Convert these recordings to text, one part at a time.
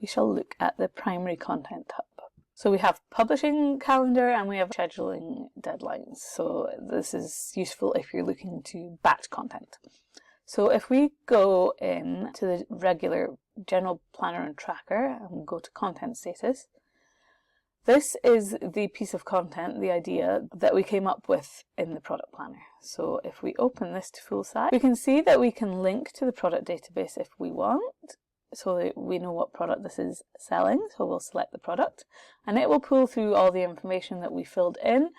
we shall look at the primary content hub. So we have publishing calendar and we have scheduling deadlines. So this is useful if you're looking to batch content. So if we go in to the regular general planner and tracker and go to content status, this is the piece of content, the idea that we came up with in the product planner. So if we open this to full size, we can see that we can link to the product database if we want, so that we know what product this is selling. So we'll select the product and it will pull through all the information that we filled in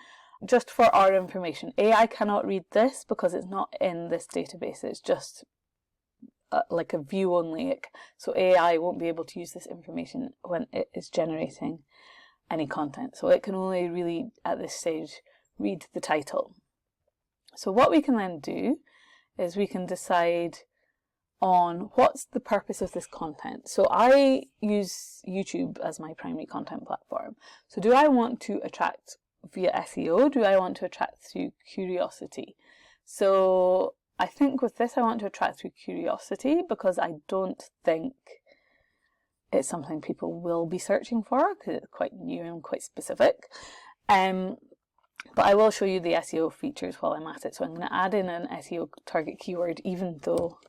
just for our information. AI cannot read this because it's not in this database. It's just like a view only. So AI won't be able to use this information when it is generating any content. So it can only really at this stage read the title. So what we can then do is we can decide on what's the purpose of this content. So I use YouTube as my primary content platform. So do I want to attract via SEO? Do I want to attract through curiosity? So I think with this I want to attract through curiosity because I don't think it's something people will be searching for because it's quite new and quite specific. But I will show you the SEO features while I'm at it. So I'm going to add in an SEO target keyword even though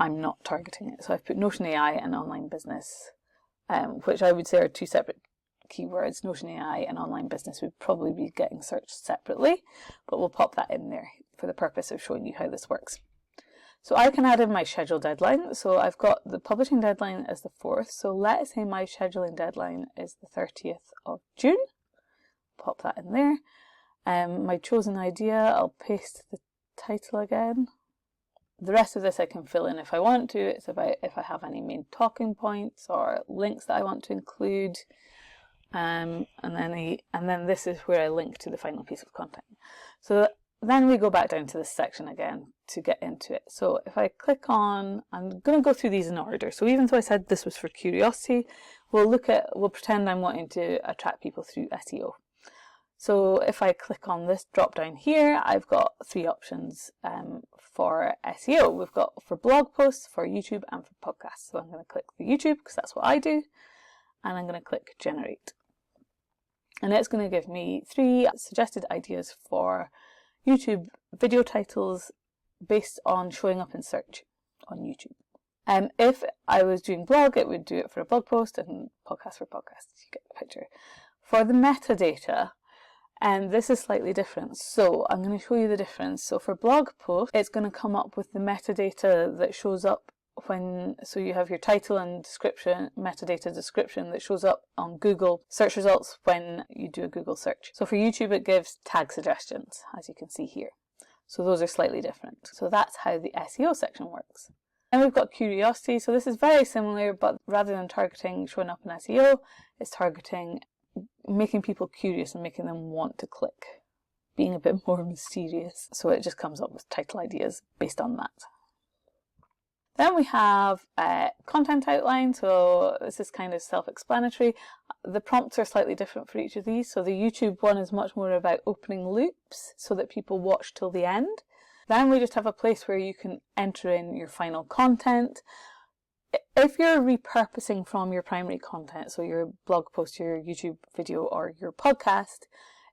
I'm not targeting it. So I've put Notion AI and online business, which I would say are two separate keywords. Notion AI and online business would probably be getting searched separately, but we'll pop that in there for the purpose of showing you how this works. So I can add in my schedule deadline. So I've got the publishing deadline as the 4th. So let's say my scheduling deadline is the 30th of June. Pop that in there. My chosen idea, I'll paste the title again. The rest of this I can fill in if I want to. It's about if I have any main talking points or links that I want to include. And then this is where I link to the final piece of content. So then we go back down to this section again to get into it. So if I click on, I'm going to go through these in order. So even though I said this was for curiosity, we'll pretend I'm wanting to attract people through SEO. So if I click on this drop down here, I've got 3 options for SEO. We've got for blog posts, for YouTube and for podcasts. So I'm going to click the YouTube because that's what I do. And I'm going to click generate. And it's going to give me 3 suggested ideas for YouTube video titles based on showing up in search on YouTube. If I was doing blog, it would do it for a blog post, and podcast for podcasts. You get the picture. For the metadata, and this is slightly different. So I'm going to show you the difference. So for blog post, it's going to come up with the metadata that shows up so you have your title and description, metadata description that shows up on Google search results when you do a Google search. So for YouTube, it gives tag suggestions, as you can see here. So those are slightly different. So that's how the SEO section works. And we've got curiosity. So this is very similar, but rather than targeting showing up in SEO, it's targeting making people curious and making them want to click, being a bit more mysterious. So it just comes up with title ideas based on that. Then we have content outline, so this is kind of self-explanatory. The prompts are slightly different for each of these. So the YouTube one is much more about opening loops so that people watch till the end. Then we just have a place where you can enter in your final content. If you're repurposing from your primary content, so your blog post, your YouTube video or your podcast,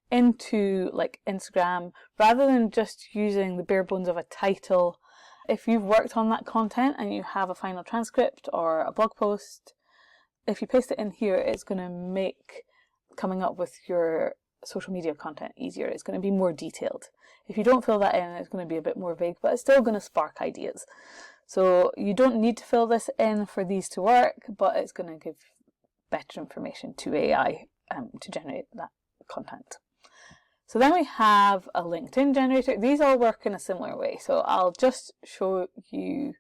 into like Instagram, rather than just using the bare bones of a title, if you've worked on that content and you have a final transcript or a blog post, if you paste it in here, it's going to make coming up with your social media content easier. It's going to be more detailed. If you don't fill that in, it's going to be a bit more vague, but it's still going to spark ideas. So you don't need to fill this in for these to work, but it's going to give better information to AI to generate that content. So then we have a LinkedIn generator. These all work in a similar way. So I'll just show you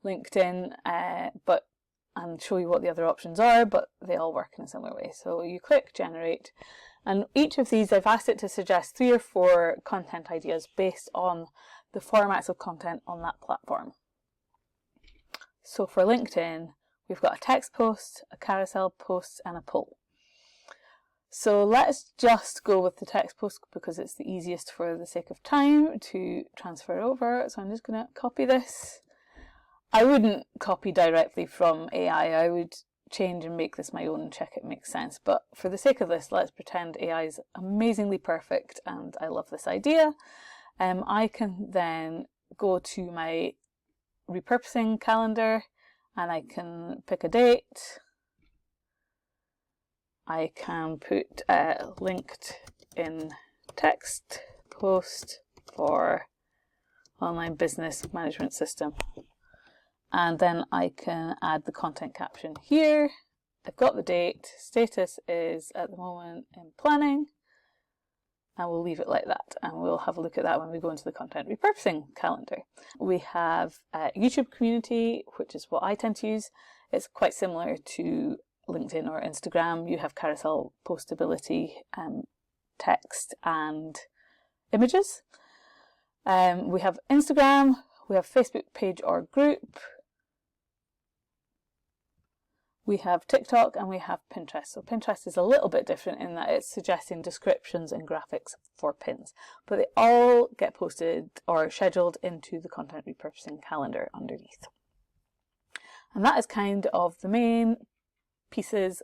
LinkedIn and show you what the other options are, but they all work in a similar way. So you click generate, and each of these I've asked it to suggest 3 or 4 content ideas based on the formats of content on that platform. So for LinkedIn, we've got a text post, a carousel post, and a poll. So let's just go with the text post because it's the easiest for the sake of time to transfer over. So I'm just going to copy this I wouldn't copy directly from AI. I would change and make this my own and check it makes sense. But for the sake of this, let's pretend AI is amazingly perfect and I love this idea. I can then go to my repurposing calendar and I can pick a date. I can put linked in text post for online business management system. And then I can add the content caption here. I've got the date. Status is at the moment in planning. And we'll leave it like that. And we'll have a look at that when we go into the content repurposing calendar. We have a YouTube community, which is what I tend to use. It's quite similar to LinkedIn or Instagram. You have carousel postability, text and images. We have Instagram. We have Facebook page or group. We have TikTok and we have Pinterest. So Pinterest is a little bit different in that it's suggesting descriptions and graphics for pins, but they all get posted or scheduled into the content repurposing calendar underneath. And that is kind of the main pieces